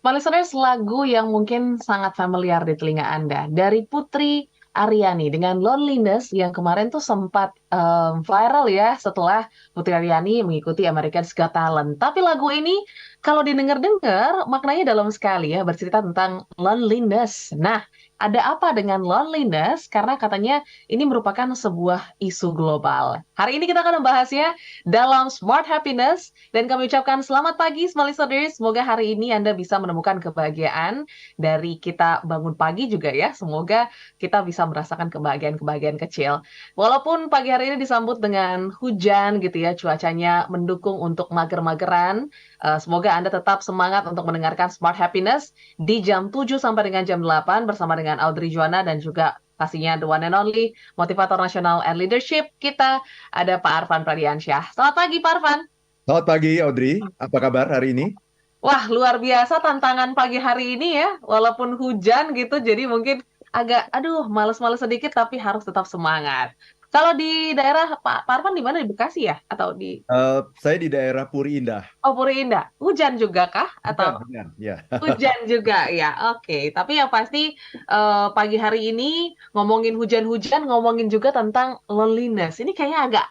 Small listeners, lagu yang mungkin sangat familiar di telinga Anda dari Putri Aryani dengan Loneliness yang kemarin tuh sempat viral ya setelah Putri Aryani mengikuti America's Got Talent. Tapi lagu ini kalau didengar-dengar maknanya dalam sekali ya, bercerita tentang loneliness. Nah, ada apa dengan loneliness? Karena katanya ini merupakan sebuah isu global. Hari ini kita akan membahasnya dalam Smart Happiness dan kami ucapkan selamat pagi, Small Listeners. Semoga hari ini Anda bisa menemukan kebahagiaan dari kita bangun pagi juga ya. Semoga kita bisa merasakan kebahagiaan-kebahagiaan kecil. Walaupun pagi hari ini disambut dengan hujan gitu ya, cuacanya mendukung untuk mager-mageran. Semoga Anda tetap semangat untuk mendengarkan Smart Happiness di jam 7 sampai dengan jam 8 bersama dengan Audrey Juana dan juga pastinya the one and only motivator nasional and leadership kita ada Pak Arfan Pradiansyah. Selamat pagi Pak Arfan. Selamat pagi, Audrey. Apa kabar hari ini? Wah, luar biasa tantangan pagi hari ini ya. Walaupun hujan gitu, jadi mungkin agak, aduh, males-males sedikit, tapi harus tetap semangat. Kalau di daerah Pak Arfan di mana? Di Bekasi ya? Atau di Saya di daerah Puri Indah. oh, Puri Indah? Hujan juga kah? Atau Hujan, ya. hujan juga ya? Oke, tapi yang pasti pagi hari ini ngomongin hujan-hujan, ngomongin juga tentang loneliness. Ini kayaknya agak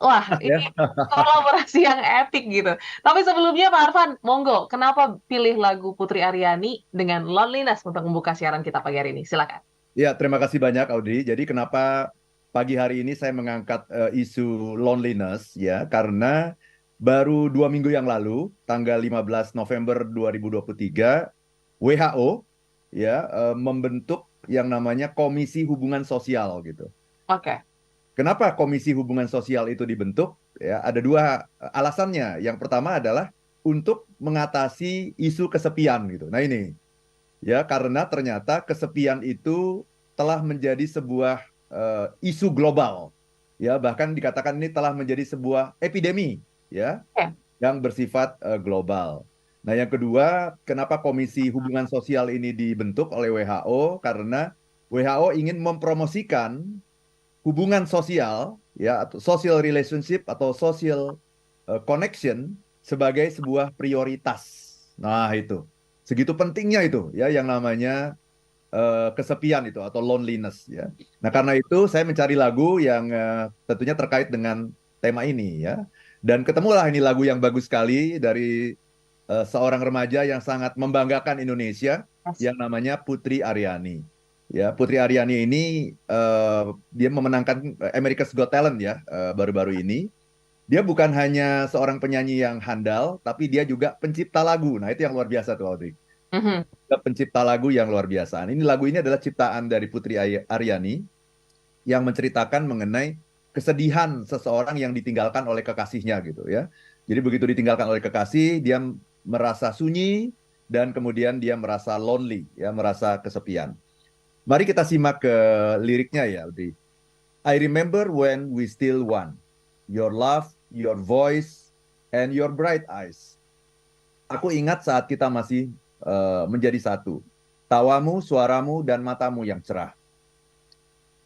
wah, ini Ya. kolaborasi yang epic gitu. Tapi sebelumnya Pak Arfan, monggo, kenapa pilih lagu Putri Aryani dengan Loneliness untuk membuka siaran kita pagi hari ini? Silakan. Ya, terima kasih banyak, Audrey. Jadi kenapa pagi hari ini saya mengangkat isu loneliness, ya, karena baru 2 minggu yang lalu, tanggal 15 November 2023, WHO ya membentuk yang namanya Komisi Hubungan Sosial gitu. Oke. Kenapa Komisi Hubungan Sosial itu dibentuk? Ya, ada dua alasannya. Yang pertama adalah untuk mengatasi isu kesepian gitu. Nah ini, ya karena ternyata kesepian itu telah menjadi sebuah isu global. Ya, bahkan dikatakan ini telah menjadi sebuah epidemi, ya, Oke. yang bersifat global. Nah, yang kedua, kenapa Komisi Hubungan Sosial ini dibentuk oleh WHO? Karena WHO ingin mempromosikan hubungan sosial ya atau social relationship atau social connection sebagai sebuah prioritas. Nah, itu. Segitu pentingnya itu ya yang namanya kesepian itu atau loneliness ya. Nah, karena itu saya mencari lagu yang tentunya terkait dengan tema ini ya. Dan ketemulah ini lagu yang bagus sekali dari seorang remaja yang sangat membanggakan Indonesia Yes. yang namanya Putri Aryani. Ya, Putri Aryani ini dia memenangkan America's Got Talent ya baru-baru ini. Dia bukan hanya seorang penyanyi yang handal, tapi dia juga pencipta lagu. Nah, itu yang luar biasa tuh, Audrey. Mhm. Pencipta lagu yang luar biasa. Ini lagu ini adalah ciptaan dari Putri Aryani yang menceritakan mengenai kesedihan seseorang yang ditinggalkan oleh kekasihnya gitu ya. Jadi begitu ditinggalkan oleh kekasih, dia merasa sunyi dan kemudian dia merasa lonely ya, merasa kesepian. Mari kita simak ke liriknya ya, Audrey. I remember when we still one. Your love, your voice, and your bright eyes. Aku ingat saat kita masih menjadi satu. Tawamu, suaramu, dan matamu yang cerah.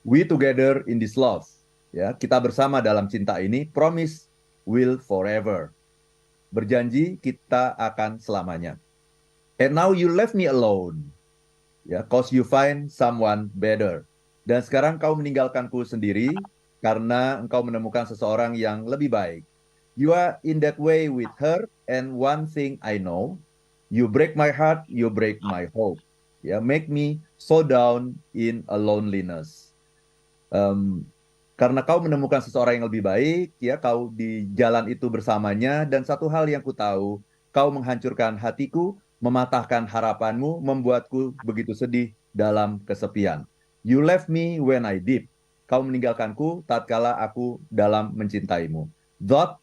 We together in this love. Ya, kita bersama dalam cinta ini. Promise will forever. Berjanji kita akan selamanya. And now you left me alone. Ya, cause you find someone better. Dan sekarang kau meninggalkanku sendiri karena engkau menemukan seseorang yang lebih baik. You are in that way with her, and one thing I know, you break my heart, you break my hope. Ya, make me so down in a loneliness. Em, karena kau menemukan seseorang yang lebih baik, ya kau di jalan itu bersamanya, dan satu hal yang ku tahu, kau menghancurkan hatiku, mematahkan harapanmu, membuatku begitu sedih dalam kesepian. You left me when I did. Kau meninggalkanku tatkala aku dalam mencintaimu. Thought,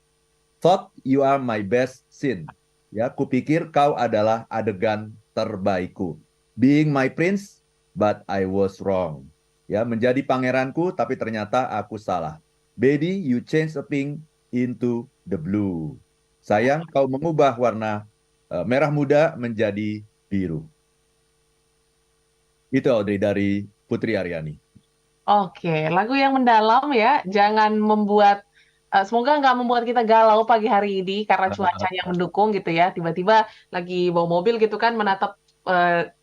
thought you are my best sin. Ya, kupikir kau adalah adegan terbaikku. Being my prince, but I was wrong. Ya, menjadi pangeranku, tapi ternyata aku salah. Baby, you change a pink into the blue. Sayang, kau mengubah warna merah muda menjadi biru. Itu Audrey dari Putri Aryani. Oke, lagu yang mendalam ya. Jangan membuat Semoga nggak membuat kita galau pagi hari ini karena cuaca yang mendukung gitu ya. Tiba-tiba lagi bawa mobil gitu kan menatap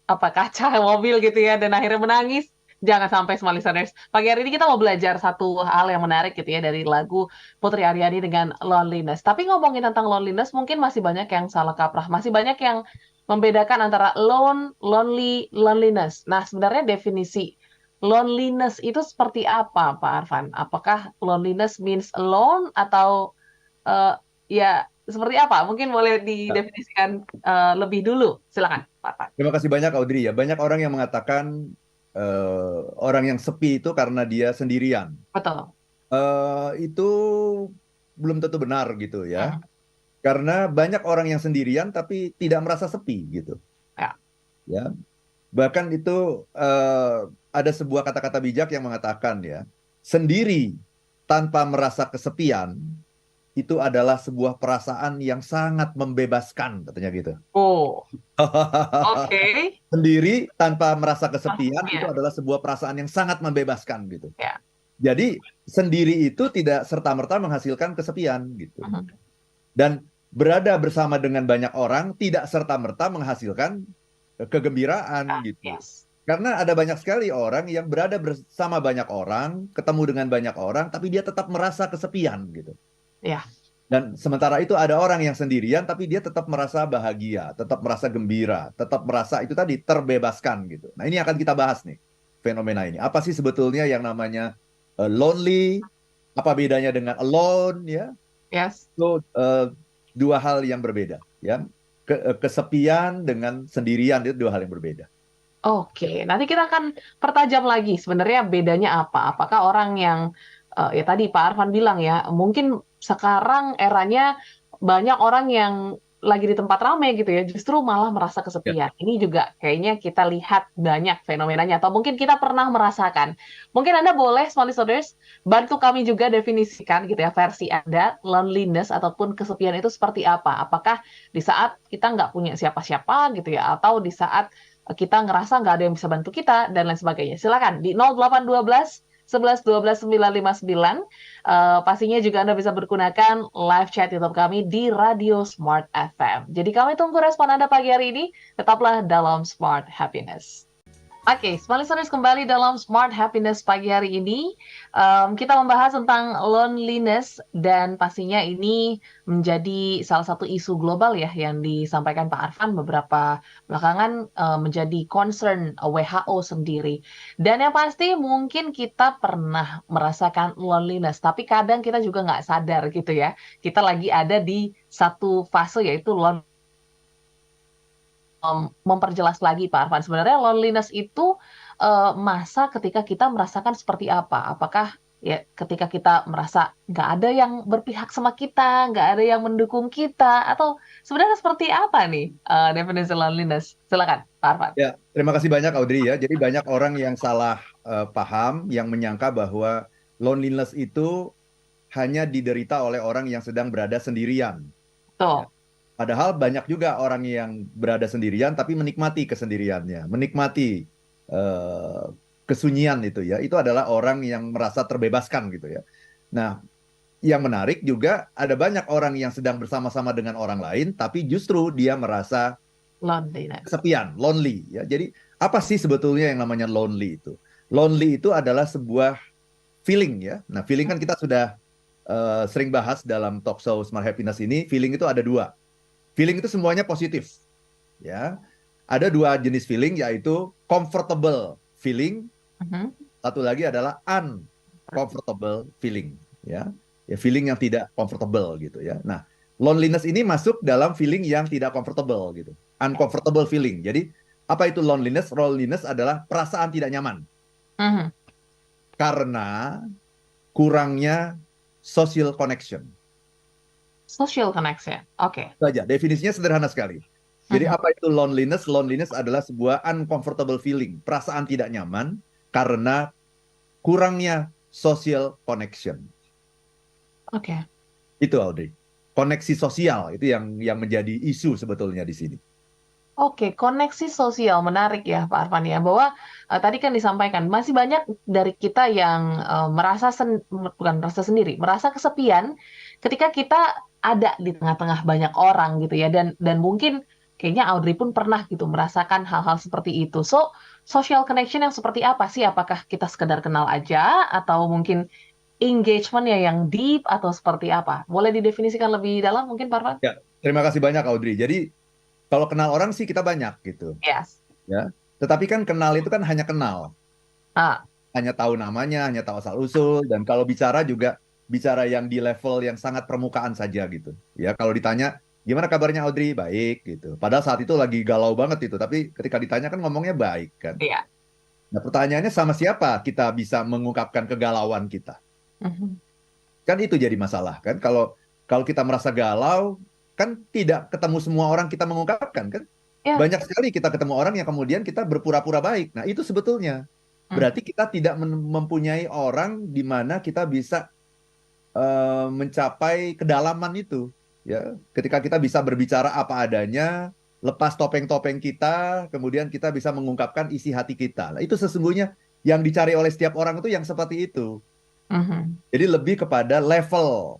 apa kaca mobil gitu ya dan akhirnya menangis. Jangan sampai semua listeners. Pagi hari ini kita mau belajar satu hal yang menarik gitu ya dari lagu Putri Aryani dengan Loneliness. Tapi ngomongin tentang loneliness mungkin masih banyak yang salah kaprah. Masih banyak yang membedakan antara lone, lonely, loneliness. Nah, sebenarnya definisi loneliness itu seperti apa, Pak Arfan? Apakah loneliness means alone atau eh, ya seperti apa? Mungkin boleh Nah, didefinisikan lebih dulu. Silakan, Pak Arfan. terima kasih banyak Audrey ya. Banyak orang yang mengatakan orang yang sepi itu karena dia sendirian. Betul. Itu belum tentu benar gitu ya. Mhm. Karena banyak orang yang sendirian tapi tidak merasa sepi gitu. Ya. Ya, bahkan itu ada sebuah kata-kata bijak yang mengatakan ya, sendiri tanpa merasa kesepian itu adalah sebuah perasaan yang sangat membebaskan, katanya gitu. Oh, oke. Sendiri tanpa merasa Mas, kesepian itu ya. adalah sebuah perasaan yang sangat membebaskan gitu. Ya. Jadi sendiri itu tidak serta-merta menghasilkan kesepian gitu. Mhm. Dan berada bersama dengan banyak orang tidak serta-merta menghasilkan kegembiraan Ah, gitu. yes. Karena ada banyak sekali orang yang berada bersama banyak orang, ketemu dengan banyak orang, tapi dia tetap merasa kesepian gitu. Ya. Dan sementara itu ada orang yang sendirian, tapi dia tetap merasa bahagia, tetap merasa gembira, tetap merasa itu tadi terbebaskan gitu. Nah ini akan kita bahas nih, fenomena ini. Apa sih sebetulnya yang namanya lonely? Apa bedanya dengan alone? Ya, Yes. itu dua hal yang berbeda. Ya, kesepian dengan sendirian itu dua hal yang berbeda. Oke, nanti kita akan pertajam lagi sebenarnya bedanya apa. Apakah orang yang ya tadi Pak Arfan bilang ya, mungkin sekarang eranya banyak orang yang lagi di tempat ramai gitu ya, justru malah merasa Ya. kesepian. Ini juga kayaknya kita lihat banyak fenomenanya, atau mungkin kita pernah merasakan. Mungkin Anda boleh, small listeners, bantu kami juga definisikan gitu ya, versi Anda, loneliness ataupun kesepian itu seperti apa. Apakah di saat kita nggak punya siapa-siapa gitu ya, atau di saat kita ngerasa nggak ada yang bisa bantu kita dan lain sebagainya. Silakan di 0812 11 12 959. Pastinya juga Anda bisa bergunakan live chat YouTube kami di Radio Smart FM. Jadi kami tunggu respon Anda pagi hari ini. Tetaplah dalam Smart Happiness. Oke, smart listeners kembali dalam Smart Happiness pagi hari ini. Kita membahas tentang loneliness dan pastinya ini menjadi salah satu isu global ya yang disampaikan Pak Arfan beberapa belakangan menjadi concern WHO sendiri. Dan yang pasti mungkin kita pernah merasakan loneliness, tapi kadang kita juga nggak sadar gitu ya. Kita lagi ada di satu fase yaitu memperjelas lagi Pak Arfan, sebenarnya loneliness itu masa ketika kita merasakan seperti apa? Apakah ya ketika kita merasa nggak ada yang berpihak sama kita, nggak ada yang mendukung kita, atau sebenarnya seperti apa nih definisi loneliness? Silakan Pak Arfan. Ya, terima kasih banyak Audrey ya. Jadi banyak orang yang salah paham, yang menyangka bahwa loneliness itu hanya diderita oleh orang yang sedang berada sendirian. Ya. Tuh. Padahal banyak juga orang yang berada sendirian tapi menikmati kesendiriannya, menikmati eh, kesunyian itu ya. Itu adalah orang yang merasa terbebaskan gitu ya. Nah, yang menarik juga ada banyak orang yang sedang bersama-sama dengan orang lain tapi justru dia merasa Loneliness. kesepian, lonely ya. Jadi apa sih sebetulnya yang namanya lonely itu? Lonely itu adalah sebuah feeling ya. Nah, feeling kan kita sudah sering bahas dalam talk show Smart Happiness ini. Feeling itu ada dua. Feeling itu semuanya positif ya. Ada dua jenis feeling yaitu comfortable feeling, Mhm. satu lagi adalah uncomfortable feeling ya. Ya feeling yang tidak comfortable gitu ya. Nah, loneliness ini masuk dalam feeling yang tidak comfortable gitu. Uncomfortable feeling. Jadi apa itu loneliness? Loneliness adalah perasaan tidak nyaman Mhm. karena kurangnya social connection. Social connection. Oke. Itu aja. Definisinya sederhana sekali. Jadi Mhm. apa itu loneliness? Loneliness adalah sebuah uncomfortable feeling, perasaan tidak nyaman karena kurangnya social connection. Oke. Itu Audrey. Koneksi sosial itu yang menjadi isu sebetulnya di sini. Oke, koneksi sosial menarik ya Pak Arfan ya, bahwa tadi kan disampaikan masih banyak dari kita yang bukan merasa sendiri, merasa kesepian ketika kita ada di tengah-tengah banyak orang gitu ya, dan mungkin kayaknya Audrey pun pernah gitu merasakan hal-hal seperti itu. So, social connection yang seperti apa sih? Apakah kita sekedar kenal aja atau mungkin engagement ya yang deep atau seperti apa? Boleh didefinisikan lebih dalam mungkin Pak Arfan? Ya, terima kasih banyak Audrey. Jadi kalau kenal orang sih kita banyak gitu, Yes. ya. Tetapi kan kenal itu kan hanya kenal, Ah, hanya tahu namanya, hanya tahu asal usul, dan kalau bicara juga bicara yang di level yang sangat permukaan saja gitu. Ya, kalau ditanya gimana kabarnya Audrey, baik gitu. Padahal saat itu lagi galau banget itu, tapi ketika ditanya kan ngomongnya baik kan. iya. Nah, pertanyaannya sama siapa kita bisa mengungkapkan kegalauan kita? Mhm. Kan itu jadi masalah kan. Kalau kalau kita merasa galau, kan tidak ketemu semua orang kita mengungkapkan kan. Ya. Banyak sekali kita ketemu orang yang kemudian kita berpura-pura baik. Nah, itu sebetulnya Mhm. berarti kita tidak mempunyai orang di mana kita bisa mencapai kedalaman itu. Ya, ketika kita bisa berbicara apa adanya, lepas topeng-topeng kita, kemudian kita bisa mengungkapkan isi hati kita. Nah, itu sesungguhnya yang dicari oleh setiap orang itu yang seperti itu. Mhm. Jadi lebih kepada level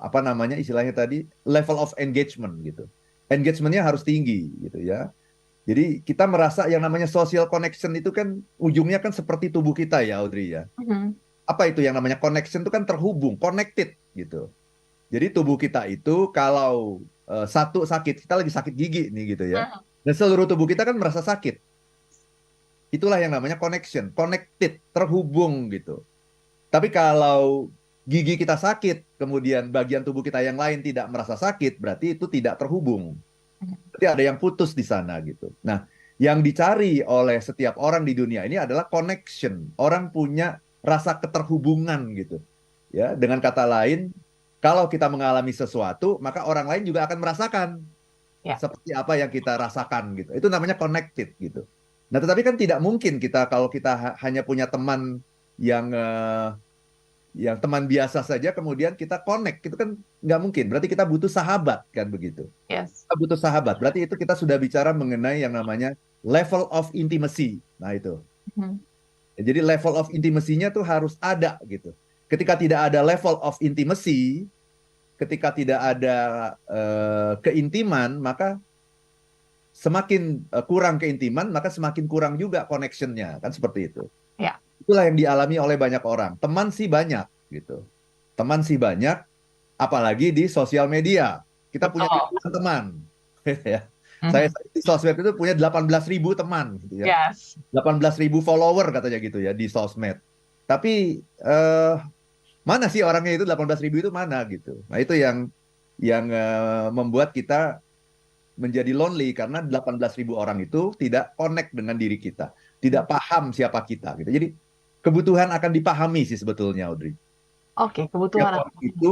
apa namanya istilahnya tadi level of engagement gitu. Engagementnya harus tinggi gitu ya. Jadi kita merasa yang namanya social connection itu kan ujungnya kan seperti tubuh kita ya Audrey ya. Mhm. Apa itu yang namanya connection itu kan terhubung, connected gitu. Jadi tubuh kita itu kalau satu sakit, kita lagi sakit gigi nih gitu ya. Mhm. Dan seluruh tubuh kita kan merasa sakit. Itulah yang namanya connection, connected, terhubung gitu. Tapi kalau gigi kita sakit, kemudian bagian tubuh kita yang lain tidak merasa sakit, berarti itu tidak terhubung. Berarti ada yang putus di sana gitu. Nah, yang dicari oleh setiap orang di dunia ini adalah connection. Orang punya rasa keterhubungan gitu. Ya, dengan kata lain, kalau kita mengalami sesuatu, maka orang lain juga akan merasakan Ya. seperti apa yang kita rasakan gitu. Itu namanya connected gitu. Nah, tetapi kan tidak mungkin kita kalau kita hanya punya teman yang yang teman biasa saja kemudian kita connect itu kan nggak mungkin. Berarti kita butuh sahabat kan begitu. Yes. Kita butuh sahabat. Berarti itu kita sudah bicara mengenai yang namanya level of intimacy. Nah itu. Mhm. Jadi level of intimacy-nya tuh harus ada gitu. Ketika tidak ada level of intimacy, ketika tidak ada keintiman, maka semakin kurang keintiman, maka semakin kurang juga connection-nya kan seperti itu. Ya. Itulah yang dialami oleh banyak orang. Teman sih banyak gitu. Teman sih banyak, apalagi di sosial media. Kita punya Betul. ribuan teman. Ya. Saya Mhm. di sosmed itu punya 18.000 teman gitu ya. Yes. 18.000 follower katanya gitu ya di sosmed. Tapi mana sih orangnya itu 18.000 itu mana gitu. Nah, itu yang membuat kita menjadi lonely karena 18.000 orang itu tidak connect dengan diri kita, tidak paham siapa kita gitu. Jadi kebutuhan akan dipahami sih sebetulnya Audrey. Oke, Setiap kebutuhan apa? orang itu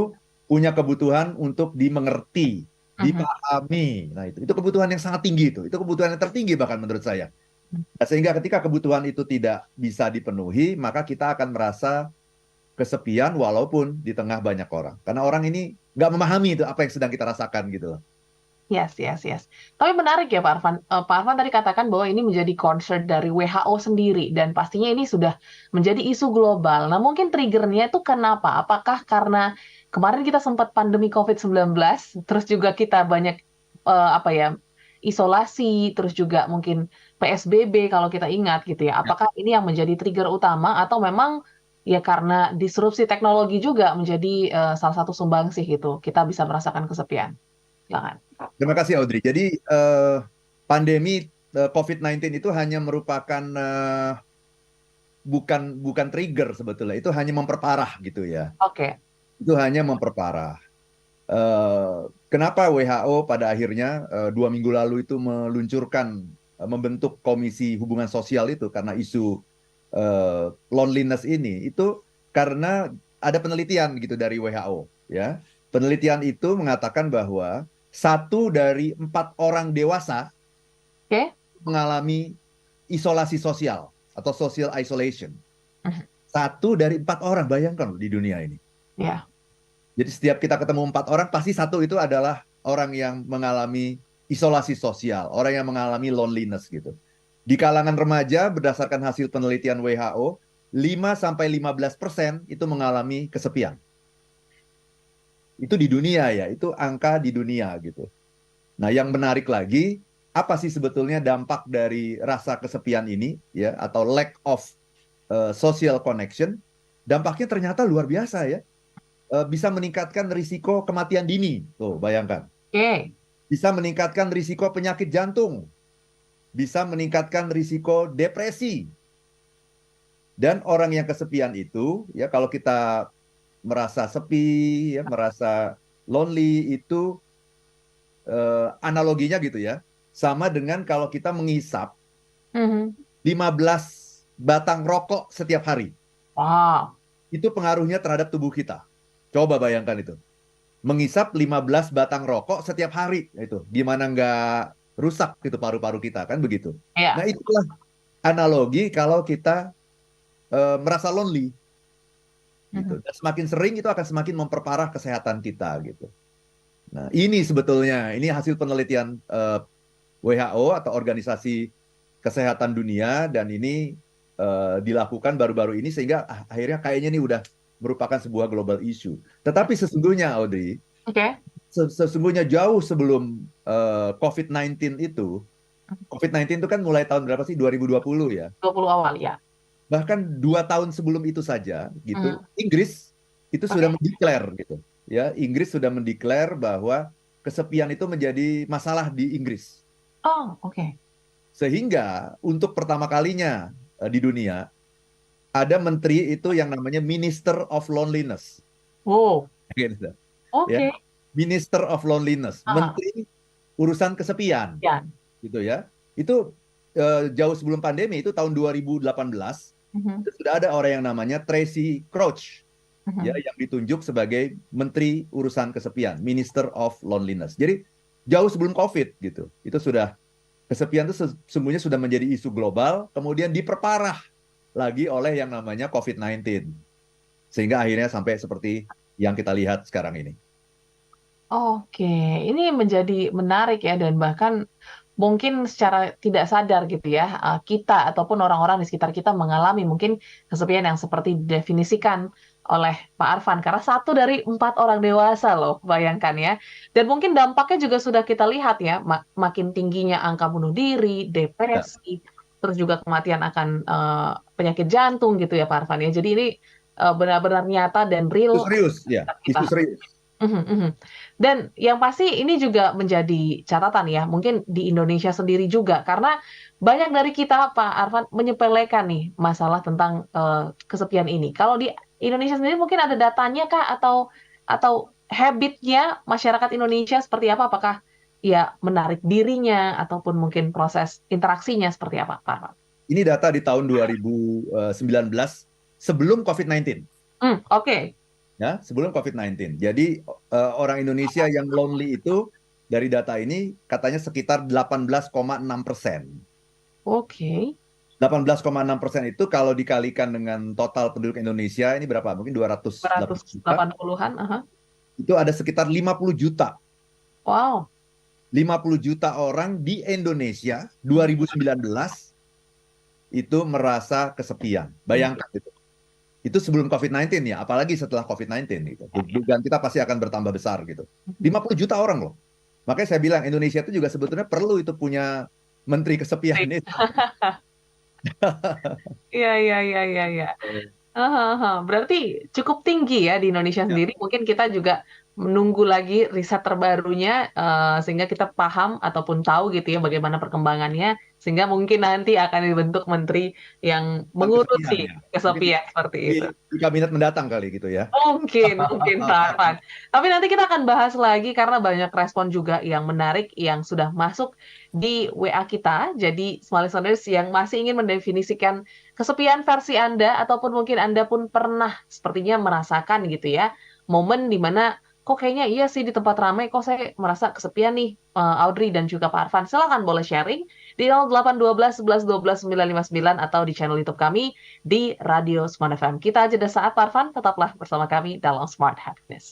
punya kebutuhan untuk dimengerti, Mhm. dipahami. Nah, itu kebutuhan yang sangat tinggi itu. Itu kebutuhan yang tertinggi bahkan menurut saya. Nah, sehingga ketika kebutuhan itu tidak bisa dipenuhi, maka kita akan merasa kesepian walaupun di tengah banyak orang. Karena orang ini nggak memahami itu apa yang sedang kita rasakan gitu loh. Yes, yes, yes. Tapi menarik ya Pak Arfan. Pak Arfan tadi katakan bahwa ini menjadi concern dari WHO sendiri dan pastinya ini sudah menjadi isu global. Nah, mungkin triggernya itu kenapa? Apakah karena kemarin kita sempat pandemi COVID-19, terus juga kita banyak apa ya, isolasi, terus juga mungkin PSBB kalau kita ingat gitu ya. Apakah ini yang menjadi trigger utama atau memang ya karena disrupsi teknologi juga menjadi salah satu sumbangsih itu kita bisa merasakan kesepian? Silakan. Terima kasih Audrey. Jadi pandemi COVID-19 itu hanya merupakan bukan trigger sebetulnya. Itu hanya memperparah gitu ya. Oke. Itu hanya memperparah. Kenapa WHO pada akhirnya 2 minggu lalu itu meluncurkan membentuk komisi hubungan sosial itu karena isu loneliness ini itu karena ada penelitian gitu dari WHO ya. Penelitian itu mengatakan bahwa 1 dari 4 orang dewasa Oke. mengalami isolasi sosial atau social isolation. Mhm. 1 dari 4 orang, bayangkan loh di dunia ini. Ya. Jadi setiap kita ketemu 4 orang, pasti 1 itu adalah orang yang mengalami isolasi sosial, orang yang mengalami loneliness gitu. Di kalangan remaja, berdasarkan hasil penelitian WHO, 5-15% itu mengalami kesepian. Itu di dunia ya, itu angka di dunia gitu. Nah, yang menarik lagi, apa sih sebetulnya dampak dari rasa kesepian ini ya, atau lack of social connection? Dampaknya ternyata luar biasa ya. Bisa meningkatkan risiko kematian dini. Tuh, bayangkan. Oke. Bisa meningkatkan risiko penyakit jantung. Bisa meningkatkan risiko depresi. Dan orang yang kesepian itu, ya kalau kita merasa sepi, ya merasa lonely, itu analoginya gitu ya, sama dengan kalau kita menghisap Mhm. 15 batang rokok setiap hari. Wow. Itu pengaruhnya terhadap tubuh kita. Coba bayangkan itu. Menghisap 15 batang rokok setiap hari. Itu gimana nggak rusak itu paru-paru kita, kan begitu. Nah, Ya. itulah analogi kalau kita merasa lonely gitu. Mhm. Dan semakin sering itu akan semakin memperparah kesehatan kita gitu. Nah, ini sebetulnya ini hasil penelitian WHO atau Organisasi Kesehatan Dunia, dan ini dilakukan baru-baru ini sehingga akhirnya kayaknya ini udah merupakan sebuah global issue. Tetapi sesungguhnya Audrey, Oke. sesungguhnya jauh sebelum COVID-19 itu, COVID-19 itu kan mulai tahun berapa sih? 2020 ya. 20 awal ya. Bahkan 2 tahun sebelum itu saja gitu, Mhm. Inggris itu sudah Oke. mendeklar gitu. Ya, Inggris sudah mendeklar bahwa kesepian itu menjadi masalah di Inggris. Oh, oke. Sehingga untuk pertama kalinya di dunia ada menteri itu yang namanya Minister of Loneliness. Wow. Gitu. Ya, Oke. Minister of Loneliness, Ah, Menteri urusan kesepian, ya. gitu ya. Itu jauh sebelum pandemi, itu tahun 2018 Mhm. itu sudah ada orang yang namanya Tracy Crouch, ya, Mhm. yang ditunjuk sebagai Menteri Urusan Kesepian, Minister of Loneliness. Jadi jauh sebelum COVID gitu, itu sudah kesepian itu sesungguhnya sudah menjadi isu global, kemudian diperparah lagi oleh yang namanya COVID-19. Sehingga akhirnya sampai seperti yang kita lihat sekarang ini. Oke, ini menjadi menarik ya dan bahkan mungkin secara tidak sadar gitu ya, kita ataupun orang-orang di sekitar kita mengalami mungkin kesepian yang seperti didefinisikan oleh Pak Arfan, karena 1 dari 4 orang dewasa loh, bayangkan ya. Dan mungkin dampaknya juga sudah kita lihat ya, makin tingginya angka bunuh diri, Ya, depresi, terus juga kematian akan, penyakit jantung gitu ya Pak Arfan ya. Jadi ini, benar-benar nyata dan itu real serius, ya, sekitar itu kita. serius. Mhm, mhm. Dan yang pasti ini juga menjadi catatan ya, mungkin di Indonesia sendiri juga, karena banyak dari kita, Pak Arfan, menyepelekan nih masalah tentang, kesepian ini. Kalau di Indonesia sendiri mungkin ada datanya kah atau habit-nya masyarakat Indonesia seperti apa? Apakah ya menarik dirinya ataupun mungkin proses interaksinya seperti apa, Pak Arfan? Ini data di tahun 2019 sebelum COVID-19. Oke. Ya, sebelum COVID-19. Jadi orang Indonesia yang lonely itu dari data ini katanya sekitar 18,6%. Oke. 18,6% itu kalau dikalikan dengan total penduduk Indonesia ini berapa? Mungkin 280 juta. 280-an, aha. Itu ada sekitar 50 juta. Wow. 50 juta orang di Indonesia 2019 itu merasa kesepian. Iya. Bayangkan itu. Itu sebelum COVID-19 ya, apalagi setelah COVID-19 gitu. Dugaan kita pasti akan bertambah besar gitu. Mhm. 50 juta orang loh. Makanya saya bilang Indonesia itu juga sebetulnya perlu itu punya menteri kesepian itu. Iya, iya, iya, iya, iya. Heeh, heeh. Berarti cukup tinggi ya di Indonesia Ya, sendiri. Mungkin kita juga menunggu lagi riset terbarunya, sehingga kita paham ataupun tahu gitu ya bagaimana perkembangannya, sehingga mungkin nanti akan dibentuk menteri yang tentang kesepian mengurusi ya. Mungkin kesepian seperti di, itu. di kabinet mendatang kali gitu ya. Mungkin Pak Arfan. Tapi nanti kita akan bahas lagi karena banyak respon juga yang menarik yang sudah masuk di WA kita. Jadi, small listeners yang masih ingin mendefinisikan kesepian versi Anda ataupun mungkin Anda pun pernah sepertinya merasakan gitu ya, momen di mana kok kayaknya iya sih di tempat ramai kok saya merasa kesepian nih, Audrey dan juga Pak Arfan. Silakan boleh sharing di 0812 11 12 959 atau di channel YouTube kami di Radio Smart FM. Kita jeda saat, Parvan, tetaplah bersama kami dalam Smart Happiness.